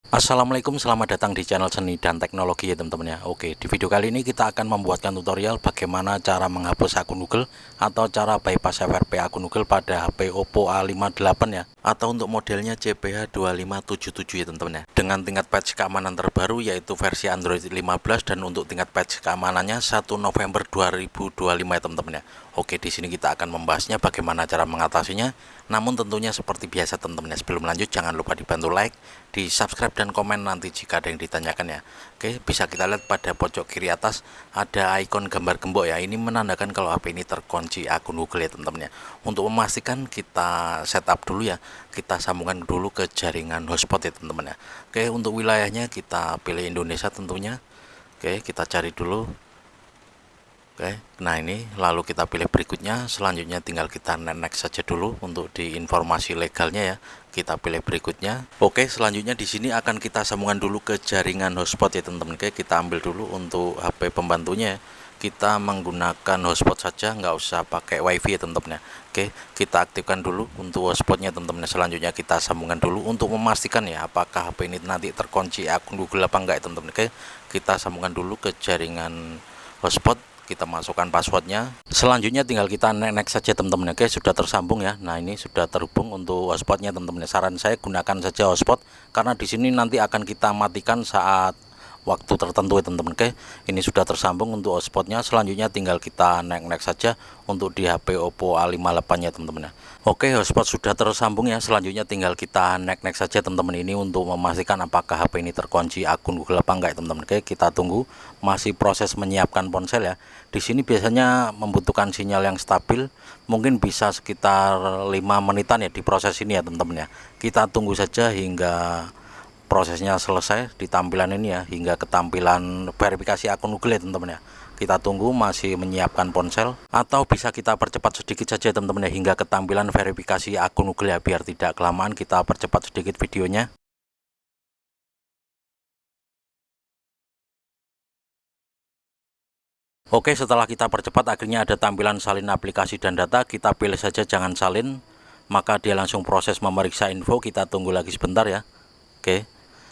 Assalamualaikum, selamat datang di channel Seni dan Teknologi ya teman-teman ya. Oke, di video kali ini kita akan membuatkan tutorial bagaimana cara menghapus akun Google atau cara bypass FRP akun Google pada HP Oppo A58 ya, atau untuk modelnya CPH2577 ya teman-teman ya, dengan tingkat patch keamanan terbaru yaitu versi Android 15 dan untuk tingkat patch keamanannya 1 November 2025 ya teman-teman ya. Oke, di sini kita akan membahasnya bagaimana cara mengatasinya. Namun tentunya seperti biasa teman-teman ya, sebelum lanjut jangan lupa dibantu like, di subscribe dan komen nanti jika ada yang ditanyakan ya. Oke, bisa kita lihat pada pojok kiri atas ada ikon gambar gembok ya. Ini menandakan kalau HP ini terkunci akun Google ya teman-teman ya. Untuk memastikan kita setup dulu ya, kita sambungkan dulu ke jaringan hotspot ya teman-teman ya. Oke, untuk wilayahnya kita pilih Indonesia tentunya. Oke, kita cari dulu. Oke, nah ini lalu kita pilih berikutnya. Selanjutnya tinggal kita next saja dulu untuk di informasi legalnya ya. Kita pilih berikutnya. Oke, selanjutnya di sini akan kita sambungkan dulu ke jaringan hotspot ya teman-teman. Oke, kita ambil dulu untuk HP pembantunya ya. Kita menggunakan hotspot saja, nggak usah pakai wifi ya teman-teman ya. Oke, kita aktifkan dulu untuk hotspotnya teman-teman. Selanjutnya kita sambungkan dulu untuk memastikan ya apakah HP ini nanti terkunci akun Google apa enggak ya teman-teman. Oke, kita sambungkan dulu ke jaringan hotspot, kita masukkan passwordnya. Selanjutnya tinggal kita next saja teman-teman. Oke, sudah tersambung ya. Nah, ini sudah terhubung untuk hotspotnya teman-teman. Saran saya gunakan saja hotspot karena di sini nanti akan kita matikan saat waktu tertentu ya teman-teman. Oke, ini sudah tersambung untuk hotspotnya. Selanjutnya tinggal kita next saja untuk di HP Oppo A58 ya teman-teman ya. Oke, hotspot sudah tersambung ya. Selanjutnya tinggal kita next saja teman-teman, ini untuk memastikan apakah HP ini terkunci akun Google apa enggak ya teman-teman. Oke, kita tunggu, masih proses menyiapkan ponsel ya. Di sini biasanya membutuhkan sinyal yang stabil, mungkin bisa sekitar 5 menitan ya di proses ini ya teman-teman ya. Kita tunggu saja hingga prosesnya selesai di tampilan ini ya, hingga ketampilan verifikasi akun Google ya teman-teman ya. Kita tunggu, masih menyiapkan ponsel, atau bisa kita percepat sedikit saja teman-teman ya, hingga ketampilan verifikasi akun Google ya. Biar tidak kelamaan, kita percepat sedikit videonya. Oke, setelah kita percepat akhirnya ada tampilan salin aplikasi dan data. Kita pilih saja jangan salin, maka dia langsung proses memeriksa info. Kita tunggu lagi sebentar ya. Oke,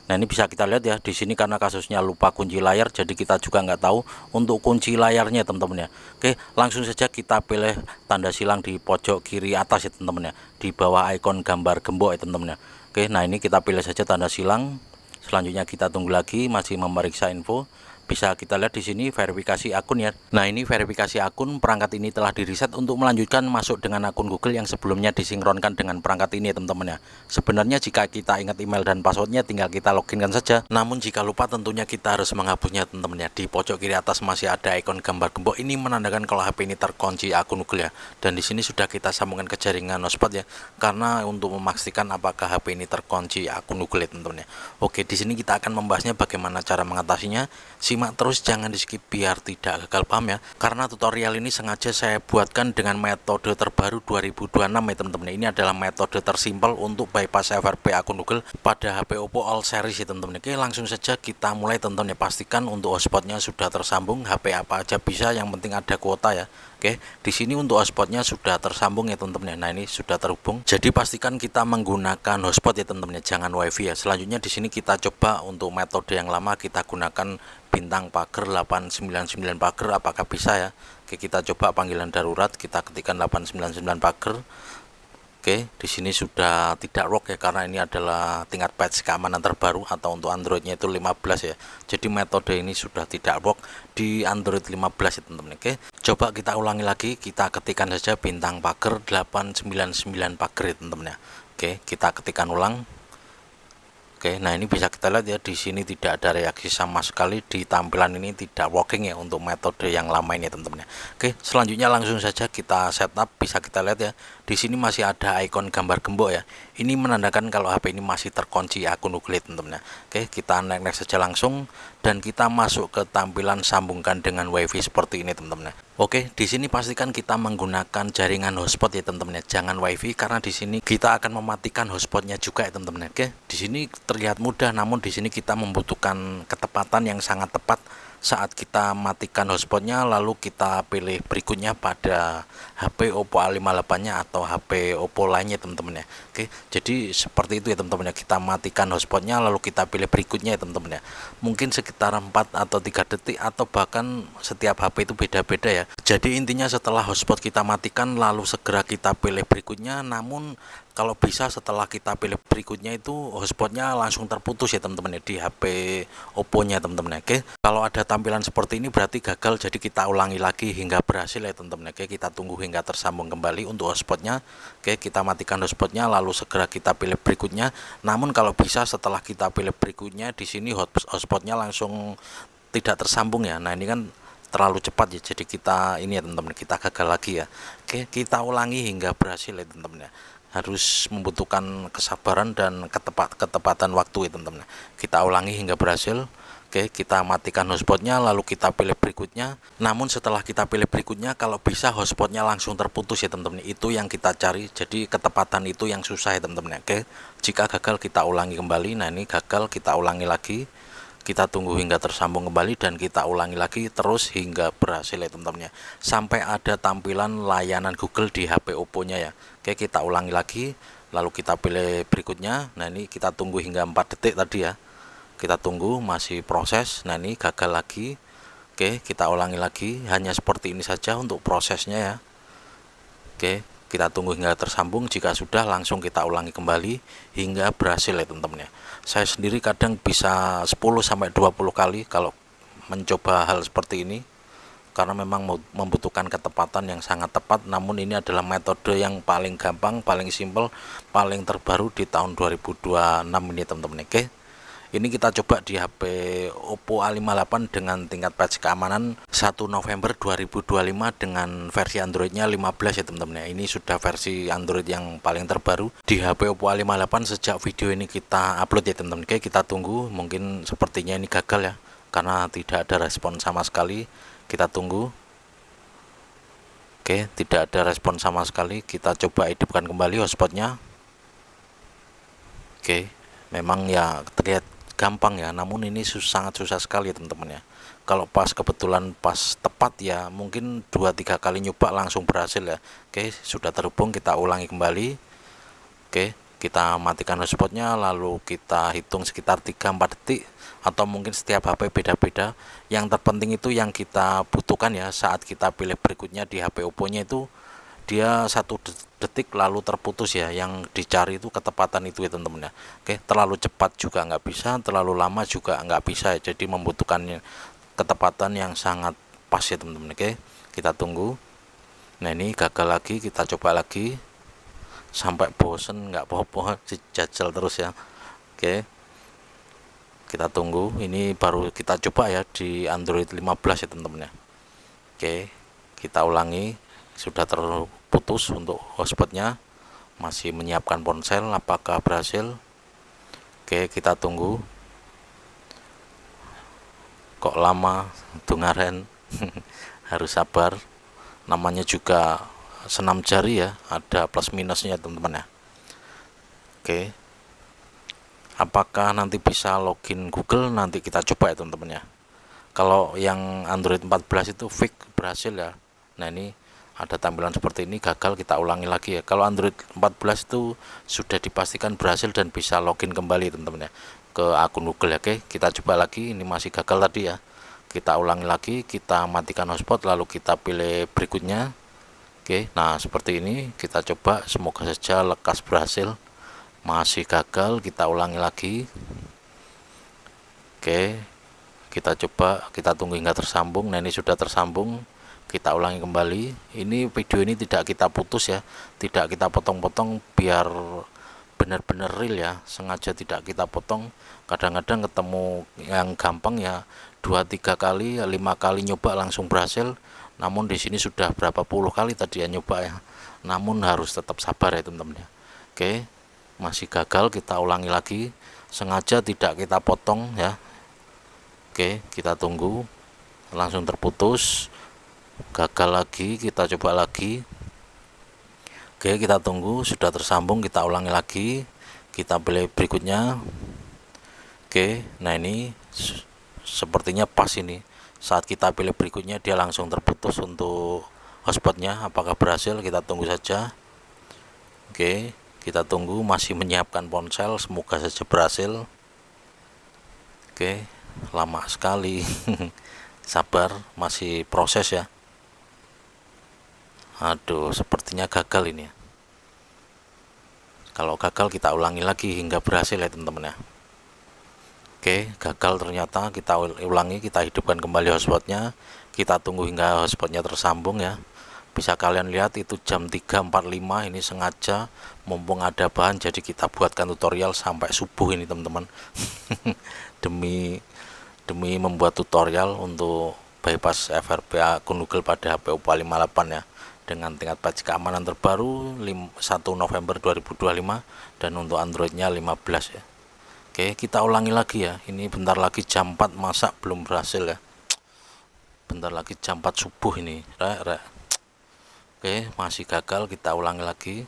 nah ini bisa kita lihat ya, di sini karena kasusnya lupa kunci layar, jadi kita juga nggak tahu untuk kunci layarnya teman-teman ya. Oke, langsung saja kita pilih tanda silang di pojok kiri atas ya teman-teman ya, di bawah ikon gambar gembok ya teman-teman ya. Oke, nah ini kita pilih saja tanda silang. Selanjutnya kita tunggu lagi, masih memeriksa info. Bisa kita lihat di sini verifikasi akun ya. Nah, ini verifikasi akun, perangkat ini telah di reset untuk melanjutkan masuk dengan akun Google yang sebelumnya disinkronkan dengan perangkat ini ya teman-teman ya. Sebenarnya jika kita ingat email dan passwordnya tinggal kita loginkan saja. Namun jika lupa tentunya kita harus menghapusnya teman-teman ya. Di pojok kiri atas masih ada ikon gambar gembok, ini menandakan kalau HP ini terkunci akun Google ya. Dan di sini sudah kita sambungkan ke jaringan hotspot ya, karena untuk memastikan apakah HP ini terkunci akun Google ya teman-teman ya. Oke, di sini kita akan membahasnya bagaimana cara mengatasinya. Simak terus, jangan di skip biar tidak gagal paham ya, karena tutorial ini sengaja saya buatkan dengan metode terbaru 2026 ya teman-teman. Ini adalah metode tersimpel untuk bypass FRP akun Google pada HP Oppo All Series ya teman-teman. Oke, langsung saja kita mulai teman-teman ya. Pastikan untuk hotspotnya sudah tersambung, HP apa aja bisa, yang penting ada kuota ya. Oke, di sini untuk hotspotnya sudah tersambung ya teman-teman ya. Nah, ini sudah terhubung. Jadi pastikan kita menggunakan hotspot ya teman-teman ya, jangan wifi ya. Selanjutnya di sini kita coba untuk metode yang lama, kita gunakan bintang pagar 899 pagar, apakah bisa ya. Oke, kita coba panggilan darurat, kita ketikkan 899 pagar. Oke, di sini sudah tidak work ya, karena ini adalah tingkat patch keamanan terbaru, atau untuk Androidnya itu 15 ya. Jadi metode ini sudah tidak work di Android 15 ya teman-teman. Oke, coba kita ulangi lagi, kita ketikkan saja bintang pagar 899 pagar ya teman-teman ya. Oke, kita ketikkan ulang. Oke, nah ini bisa kita lihat ya, di sini tidak ada reaksi sama sekali, di tampilan ini tidak working ya untuk metode yang lama ini teman-teman ya. Oke, selanjutnya langsung saja kita setup. Bisa kita lihat ya, di sini masih ada ikon gambar gembok ya. Ini menandakan kalau HP ini masih terkunci akun Google teman-teman ya. Oke, kita next saja langsung, dan kita masuk ke tampilan sambungkan dengan WiFi seperti ini teman-teman ya. Oke, di sini pastikan kita menggunakan jaringan hotspot ya teman-teman ya, jangan WiFi, karena di sini kita akan mematikan hotspotnya juga ya teman-teman. Oke, di sini terlihat mudah, namun di sini kita membutuhkan ketepatan yang sangat tepat saat kita matikan hotspotnya lalu kita pilih berikutnya pada HP Oppo A58 nya atau HP Oppo lainnya teman-teman ya. Oke, jadi seperti itu ya teman-teman ya, kita matikan hotspotnya lalu kita pilih berikutnya ya teman-teman ya. Mungkin sekitar 4 atau 3 detik atau bahkan setiap HP itu beda-beda ya. Jadi intinya setelah hotspot kita matikan lalu segera kita pilih berikutnya, namun kalau bisa setelah kita pilih berikutnya itu hotspotnya langsung terputus ya teman-teman ya di HP Oppo nya teman-teman ya. Oke, kalau ada tampilan seperti ini berarti gagal, jadi kita ulangi lagi hingga berhasil ya teman-teman. Oke, kita tunggu hingga tersambung kembali untuk hotspotnya. Oke, kita matikan hotspotnya lalu segera kita pilih berikutnya, namun kalau bisa setelah kita pilih berikutnya di sini hotspotnya langsung tidak tersambung ya. Nah ini kan terlalu cepat ya, jadi kita ini ya teman-teman, kita gagal lagi ya. Oke, kita ulangi hingga berhasil ya teman-teman ya, harus membutuhkan kesabaran dan ketepatan waktu ya teman-teman. Kita ulangi hingga berhasil. Oke, kita matikan hotspotnya lalu kita pilih berikutnya, namun setelah kita pilih berikutnya kalau bisa hotspotnya langsung terputus ya teman-teman, itu yang kita cari. Jadi ketepatan itu yang susah ya teman-teman. Oke, jika gagal kita ulangi kembali. Nah ini gagal, kita ulangi lagi, kita tunggu hingga tersambung kembali dan kita ulangi lagi terus hingga berhasil ya teman-teman ya, sampai ada tampilan layanan Google di HP Oppo nya ya. Oke, kita ulangi lagi lalu kita pilih berikutnya. Nah ini kita tunggu hingga 4 detik tadi ya, kita tunggu masih proses. Nah ini gagal lagi. Oke, kita ulangi lagi, hanya seperti ini saja untuk prosesnya ya. Oke, kita tunggu hingga tersambung, jika sudah langsung kita ulangi kembali hingga berhasil ya teman-teman ya. Saya sendiri kadang bisa 10-20 kali kalau mencoba hal seperti ini, karena memang membutuhkan ketepatan yang sangat tepat. Namun ini adalah metode yang paling gampang, paling simpel, paling terbaru di tahun 2026 ini teman-teman. Oke, ini kita coba di HP Oppo A58 dengan tingkat patch keamanan 1 November 2025 dengan versi Androidnya 15 ya teman-teman ya. Ini sudah versi Android yang paling terbaru di HP Oppo A58 sejak video ini kita upload ya teman-teman. Oke, kita tunggu, mungkin sepertinya ini gagal ya karena tidak ada respon sama sekali. Kita tunggu. Oke, tidak ada respon sama sekali. Kita coba hidupkan kembali hotspotnya. Oke, memang ya terlihat gampang ya, namun ini sangat susah sekali ya teman-teman ya. Kalau pas kebetulan pas tepat ya mungkin 2-3 kali nyoba langsung berhasil ya. Oke, sudah terhubung, kita ulangi kembali. Oke, kita matikan hotspotnya lalu kita hitung sekitar 3-4 detik atau mungkin setiap HP beda-beda. Yang terpenting itu yang kita butuhkan ya saat kita pilih berikutnya di HP Oppo nya itu dia 1 detik lalu terputus ya, yang dicari itu ketepatan itu ya teman-teman ya. Oke, terlalu cepat juga nggak bisa, terlalu lama juga nggak bisa ya, jadi membutuhkan ketepatan yang sangat pas ya teman-teman. Oke, kita tunggu. Nah ini gagal lagi, kita coba lagi sampai bosen, nggak apa-apa, jajal terus ya. Oke, kita tunggu, ini baru kita coba ya di Android 15 ya teman-teman ya. Oke, kita ulangi, sudah terputus untuk hotspotnya, masih menyiapkan ponsel, apakah berhasil? Oke, kita tunggu. Kok lama dungaren? Harus sabar, namanya juga senam jari ya, ada plus minusnya teman-teman ya. Oke, apakah nanti bisa login Google, nanti kita coba ya teman-teman ya. Kalau yang Android 14 itu fix berhasil ya. Nah ini ada tampilan seperti ini, gagal, kita ulangi lagi ya. Kalau Android 14 itu sudah dipastikan berhasil dan bisa login kembali teman-teman ya ke akun Google ya. Oke, kita coba lagi, ini masih gagal tadi ya. Kita ulangi lagi, kita matikan hotspot lalu kita pilih berikutnya. Oke, nah seperti ini kita coba, semoga saja lekas berhasil. Masih gagal, kita ulangi lagi. Oke, kita coba, kita tunggu hingga tersambung. Nah ini sudah tersambung, kita ulangi kembali. Ini video ini tidak kita putus ya, tidak kita potong-potong biar benar-benar real ya, sengaja tidak kita potong. Kadang-kadang ketemu yang gampang ya 2-3 kali, 5 kali nyoba langsung berhasil, namun di sini sudah berapa puluh kali tadi ya nyoba ya, namun harus tetap sabar ya teman-teman ya. Oke, masih gagal, kita ulangi lagi, sengaja tidak kita potong ya. Oke, kita tunggu, langsung terputus, gagal lagi, kita coba lagi. Oke, kita tunggu, sudah tersambung, kita ulangi lagi, kita pilih berikutnya. Oke, nah ini sepertinya pas ini, Saat kita pilih berikutnya dia langsung terputus untuk hotspotnya. Apakah berhasil? Kita tunggu saja. Oke, kita tunggu, masih menyiapkan ponsel, semoga saja berhasil. Oke, lama sekali. Sabar, masih proses ya. Aduh, sepertinya gagal ini ya. Kalau gagal kita ulangi lagi hingga berhasil ya teman-teman ya. Oke, gagal ternyata, kita ulangi, kita hidupkan kembali hotspotnya. Kita tunggu hingga hotspotnya tersambung ya. Bisa kalian lihat itu jam 3.45, ini sengaja mumpung ada bahan jadi kita buatkan tutorial sampai subuh ini teman-teman. demi membuat tutorial untuk bypass FRP akun Google pada HP Oppo A58 ya, dengan tingkat patch keamanan terbaru 1 November 2025 dan untuk Androidnya 15 ya. Oke, kita ulangi lagi ya. Ini bentar lagi jam 4, masa belum berhasil ya. Bentar lagi jam 4 subuh ini. Oke, masih gagal, kita ulangi lagi.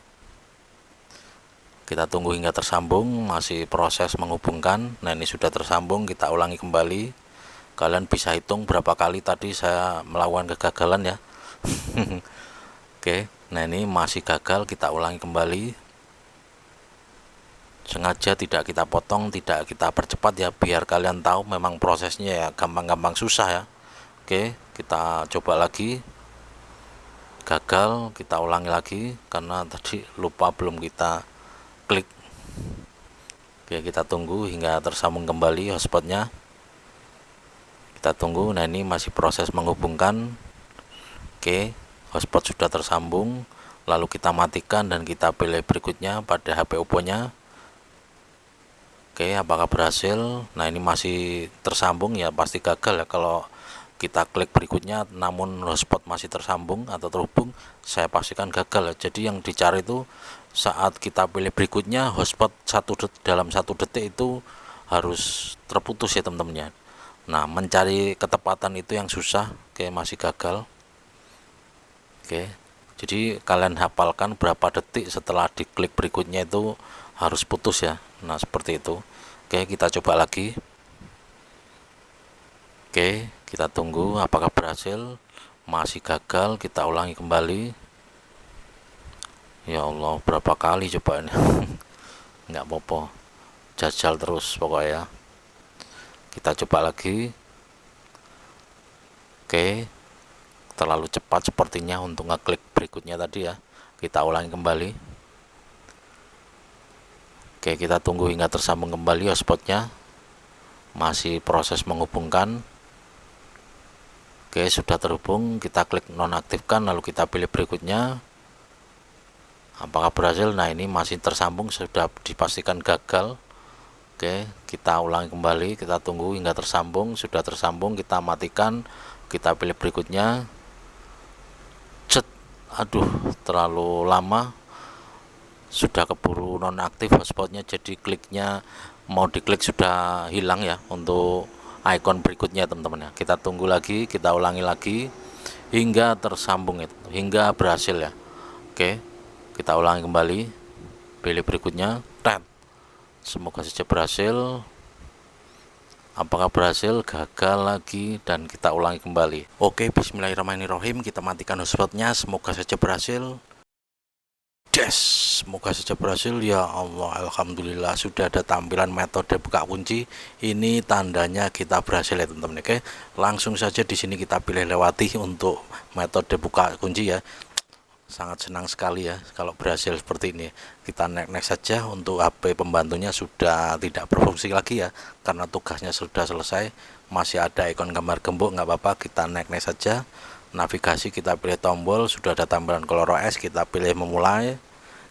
Kita tunggu hingga tersambung, masih proses menghubungkan. Nah, ini sudah tersambung, kita ulangi kembali. Kalian bisa hitung berapa kali tadi saya melakukan kegagalan ya. Oke, nah ini masih gagal, kita ulangi kembali. Sengaja tidak kita potong, tidak kita percepat ya, biar kalian tahu memang prosesnya ya gampang-gampang susah ya. Oke, kita coba lagi. Gagal, kita ulangi lagi karena tadi lupa belum kita klik. Oke, kita tunggu hingga tersambung kembali hotspotnya. Kita tunggu. Nah, ini masih proses menghubungkan. Oke, hotspot sudah tersambung, lalu kita matikan dan kita pilih berikutnya pada HP Oppo nya. Oke, apakah berhasil? Nah, ini masih tersambung ya, pasti gagal ya kalau kita klik berikutnya namun hotspot masih tersambung atau terhubung, saya pastikan gagal ya. Jadi yang dicari itu saat kita pilih berikutnya hotspot dalam 1 detik itu harus terputus ya teman-teman ya. Nah, mencari ketepatan itu yang susah. Oke, masih gagal. Oke, jadi kalian hafalkan berapa detik setelah diklik berikutnya itu harus putus ya. Nah, seperti itu. Oke, kita coba lagi. Oke, kita tunggu apakah berhasil. Masih gagal, kita ulangi kembali. Ya Allah, berapa kali coba ini. Nggak apa-apa, jajal terus pokoknya. Kita coba lagi. Oke, terlalu cepat sepertinya untuk ngeklik berikutnya tadi ya. Kita ulangi kembali. Oke, kita tunggu hingga tersambung kembali hotspotnya. Masih proses menghubungkan. Oke, sudah terhubung, kita klik nonaktifkan lalu kita pilih berikutnya. Apakah berhasil? Nah, ini masih tersambung, sudah dipastikan gagal. Oke, kita ulangi kembali, kita tunggu hingga tersambung. Sudah tersambung, kita matikan, kita pilih berikutnya. Cet, aduh, terlalu lama, sudah keburu nonaktif hotspotnya, jadi kliknya mau diklik sudah hilang ya untuk icon berikutnya teman-teman ya. Kita tunggu lagi, kita ulangi lagi hingga tersambung itu, hingga berhasil ya. Oke, kita ulangi kembali, pilih berikutnya. Semoga saja berhasil. Apakah berhasil? Gagal lagi dan kita ulangi kembali. Oke, bismillahirrahmanirrahim, kita matikan hotspotnya, semoga saja berhasil. Semoga saja berhasil ya Allah. Alhamdulillah sudah ada tampilan metode buka kunci. Ini tandanya kita berhasil ya teman-teman. Oke, langsung saja di sini kita pilih lewati untuk metode buka kunci ya. Sangat senang sekali ya kalau berhasil seperti ini. Kita next saja. Untuk HP pembantunya sudah tidak berfungsi lagi ya, karena tugasnya sudah selesai. Masih ada ikon gambar gembok, nggak apa-apa, kita next saja. Navigasi kita pilih tombol, sudah ada tampilan ColorOS, kita pilih memulai,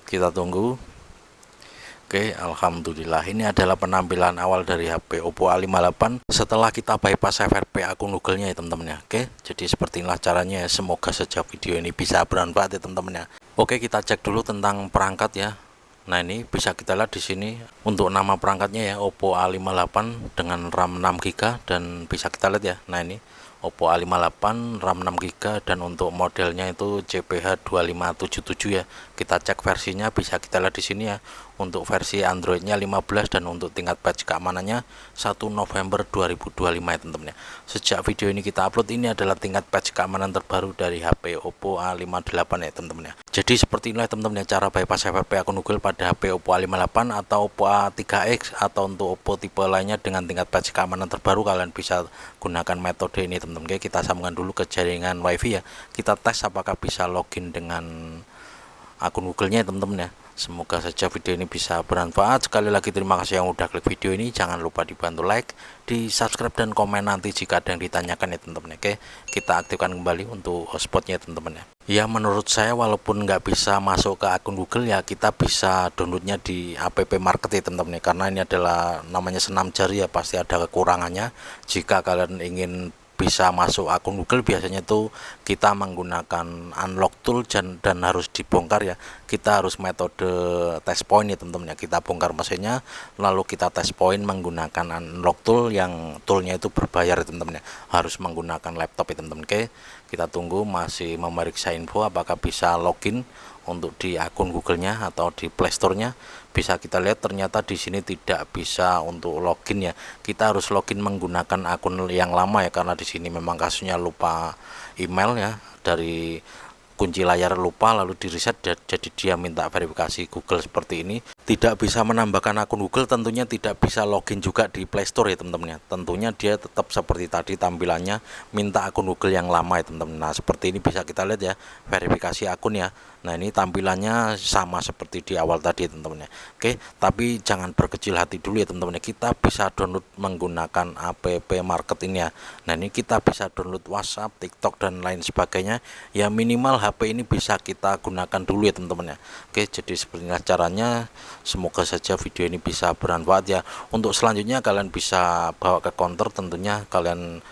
kita tunggu. Oke, alhamdulillah ini adalah penampilan awal dari HP Oppo A58 setelah kita bypass FRP akun Google-nya ya teman-teman ya. Oke, jadi seperti inilah caranya ya. Semoga saja video ini bisa bermanfaat ya teman-teman ya. Oke, kita cek dulu tentang perangkat ya. Nah, ini bisa kita lihat di sini untuk nama perangkatnya ya, Oppo A58 dengan RAM 6GB dan bisa kita lihat ya. Nah, ini Oppo A58 RAM 6GB dan untuk modelnya itu CPH2577 ya. Kita cek versinya, bisa kita lihat di sini ya. untuk versi Androidnya 15 dan untuk tingkat patch keamanannya 1 November 2025 ya teman-teman ya. Sejak video ini kita upload, ini adalah tingkat patch keamanan terbaru dari HP Oppo A58 ya teman-teman ya. Jadi seperti inilah teman-teman ya cara bypass FRP akun Google pada HP Oppo A58 atau Oppo A3X atau untuk Oppo tipe lainnya dengan tingkat patch keamanan terbaru. Kalian bisa gunakan metode ini teman-teman. Oke, kita sambungkan dulu ke jaringan WiFi ya. Kita tes apakah bisa login dengan akun Google-nya teman-teman ya. Semoga saja video ini bisa bermanfaat. Sekali lagi terima kasih yang udah klik video ini. Jangan lupa dibantu like, di subscribe dan komen nanti jika ada yang ditanyakan ya teman-teman. Oke, kita aktifkan kembali untuk hotspotnya teman-teman ya. Ya menurut saya walaupun nggak bisa masuk ke akun Google ya, kita bisa downloadnya di app market ya teman-teman ya. Karena ini adalah namanya senam jari ya, pasti ada kekurangannya. Jika kalian ingin bisa masuk akun Google, biasanya tuh kita menggunakan unlock tool dan harus dibongkar ya. Kita harus metode test point ya teman-teman ya. Kita bongkar mesinnya lalu kita test point menggunakan unlock tool, yang toolnya itu berbayar ya teman-teman ya. Harus menggunakan laptop ya teman-teman. Oke, kita tunggu masih memeriksa info apakah bisa login untuk di akun Google-nya atau di Play Store-nya. Bisa kita lihat ternyata di sini tidak bisa untuk login ya. Kita harus login menggunakan akun yang lama ya, karena di sini memang kasusnya lupa email ya, dari kunci layar lupa lalu di reset, jadi dia minta verifikasi Google seperti ini. Tidak bisa menambahkan akun Google, tentunya tidak bisa login juga di Play Store ya teman-teman ya. Tentunya dia tetap seperti tadi tampilannya, minta akun Google yang lama ya teman-teman. Nah seperti ini bisa kita lihat ya, verifikasi akun ya. Nah ini tampilannya sama seperti di awal tadi teman-teman ya. Oke, tapi jangan berkecil hati dulu ya teman-teman ya. Kita bisa download menggunakan app market ini ya. Nah ini kita bisa download WhatsApp, TikTok dan lain sebagainya ya. Minimal HP ini bisa kita gunakan dulu ya teman-teman ya. Oke, jadi seperti inilah caranya. Semoga saja video ini bisa bermanfaat ya. Untuk selanjutnya kalian bisa bawa ke counter, tentunya kalian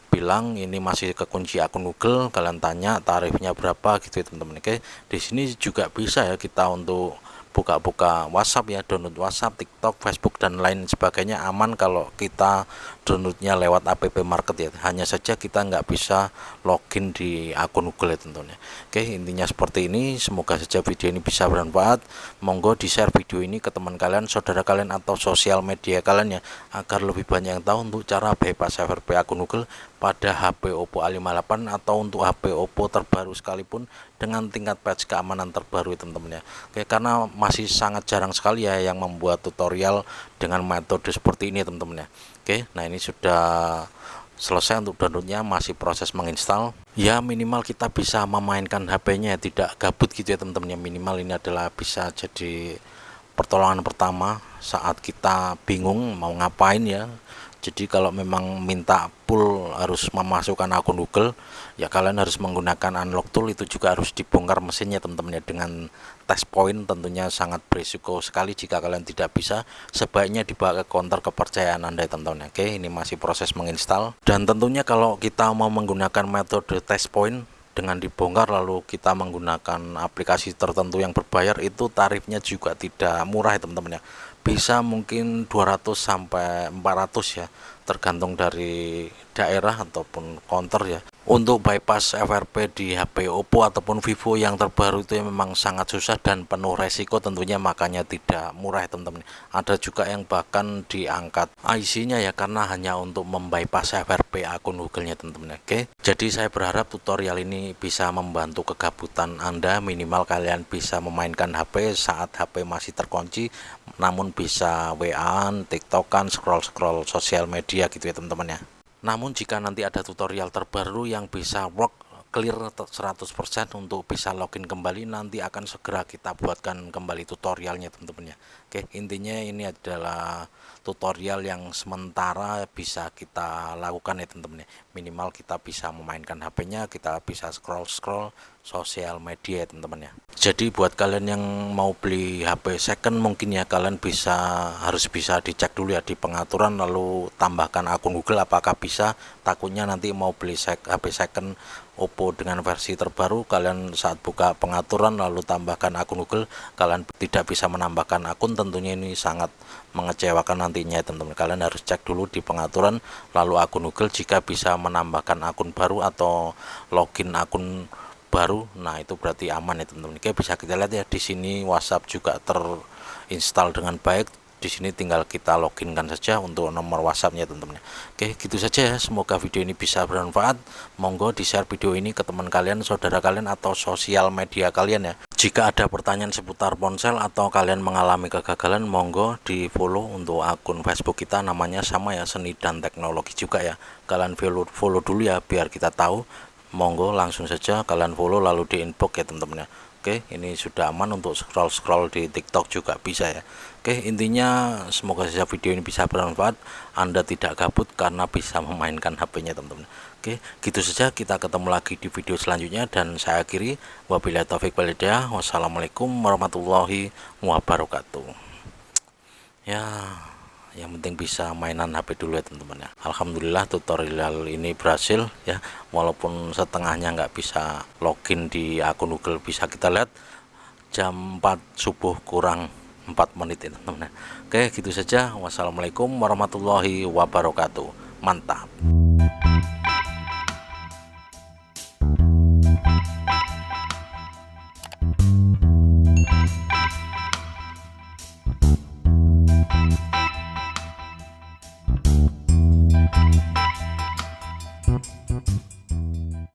bilang ini masih kekunci akun Google, kalian tanya tarifnya berapa gitu ya teman-teman. Oke, di sini juga bisa ya kita untuk buka-buka WhatsApp ya, download WhatsApp, TikTok, Facebook dan lain sebagainya aman kalau kita downloadnya lewat app market ya. Hanya saja kita nggak bisa login di akun Google ya tentunya. Oke, intinya seperti ini. Semoga saja video ini bisa bermanfaat. Monggo di share video ini ke teman kalian, saudara kalian atau sosial media kalian ya, agar lebih banyak yang tahu untuk cara bypass FRP akun Google pada HP Oppo A58 atau untuk HP Oppo terbaru sekalipun dengan tingkat patch keamanan terbaru teman-teman ya. Oke, karena masih sangat jarang sekali ya yang membuat tutorial dengan metode seperti ini teman-teman ya. Oke, nah ini sudah selesai untuk downloadnya, masih proses menginstal ya. Minimal kita bisa memainkan HP-nya ya, tidak gabut gitu ya teman-teman ya. Minimal ini adalah bisa jadi pertolongan pertama saat kita bingung mau ngapain ya. Jadi kalau memang minta full harus memasukkan akun Google ya, kalian harus menggunakan unlock tool. Itu juga harus dibongkar mesinnya teman-teman ya, dengan test point. Tentunya sangat berisiko sekali jika kalian tidak bisa. Sebaiknya dibawa ke counter kepercayaan Anda teman-teman. Oke, ini masih proses menginstal. Dan tentunya kalau kita mau menggunakan metode test point dengan dibongkar lalu kita menggunakan aplikasi tertentu yang berbayar, itu tarifnya juga tidak murah ya teman-teman ya. Bisa mungkin 200 sampai 400 ya, tergantung dari daerah ataupun counter ya. Untuk bypass FRP di HP Oppo ataupun Vivo yang terbaru itu memang sangat susah dan penuh resiko tentunya, makanya tidak murah ya teman-teman. Ada juga yang bahkan diangkat IC-nya ya, karena hanya untuk membypass FRP akun Google-nya teman-teman. Oke, jadi saya berharap tutorial ini bisa membantu kegabutan Anda. Minimal kalian bisa memainkan HP saat HP masih terkunci, namun bisa WA-an, TikTok-an, scroll-scroll sosial media gitu ya teman-teman ya. Namun jika nanti ada tutorial terbaru yang bisa work clear 100% untuk bisa login kembali, nanti akan segera kita buatkan kembali tutorialnya teman-teman ya. Oke, intinya ini adalah tutorial yang sementara bisa kita lakukan ya teman-teman ya. Minimal kita bisa memainkan HP-nya, kita bisa scroll-scroll sosial media ya teman-teman ya. Jadi buat kalian yang mau beli HP second mungkin ya, kalian harus bisa dicek dulu ya di pengaturan, lalu tambahkan akun Google apakah bisa. Takutnya nanti mau beli HP second Oppo dengan versi terbaru, kalian saat buka pengaturan lalu tambahkan akun Google, kalian tidak bisa menambahkan akun. Tentunya ini sangat mengecewakan nantinya teman-teman. Kalian harus cek dulu di pengaturan lalu akun Google, jika bisa menambahkan akun baru atau login akun baru, nah itu berarti aman ya teman-teman. Oke, bisa kita lihat ya di sini WhatsApp juga terinstall dengan baik. Di sini tinggal kita login kan saja untuk nomor WhatsAppnya teman-teman. Oke, gitu saja ya. Semoga video ini bisa bermanfaat. Monggo di share video ini ke teman kalian, saudara kalian, atau sosial media kalian ya. Jika ada pertanyaan seputar ponsel atau kalian mengalami kegagalan, monggo di follow untuk akun Facebook kita, namanya sama ya, Seni dan Teknologi juga ya. Kalian follow dulu ya biar kita tahu. Monggo langsung saja kalian follow lalu di inbox ya teman-teman ya. Oke, ini sudah aman untuk scroll di TikTok juga bisa ya. Oke, intinya semoga saja video ini bisa bermanfaat. Anda tidak gabut karena bisa memainkan HP-nya teman-teman. Oke, gitu saja, kita ketemu lagi di video selanjutnya dan saya akhiri wabillahi taufik wal hidayah. Wassalamualaikum warahmatullahi wabarakatuh. Ya, yang penting bisa mainan HP dulu ya teman-teman ya. Alhamdulillah tutorial ini berhasil ya, walaupun setengahnya nggak bisa login di akun Google. Bisa kita lihat jam 4 subuh kurang 4 menit ya teman-teman. Oke, gitu saja. Wassalamualaikum warahmatullahi wabarakatuh. Mantap.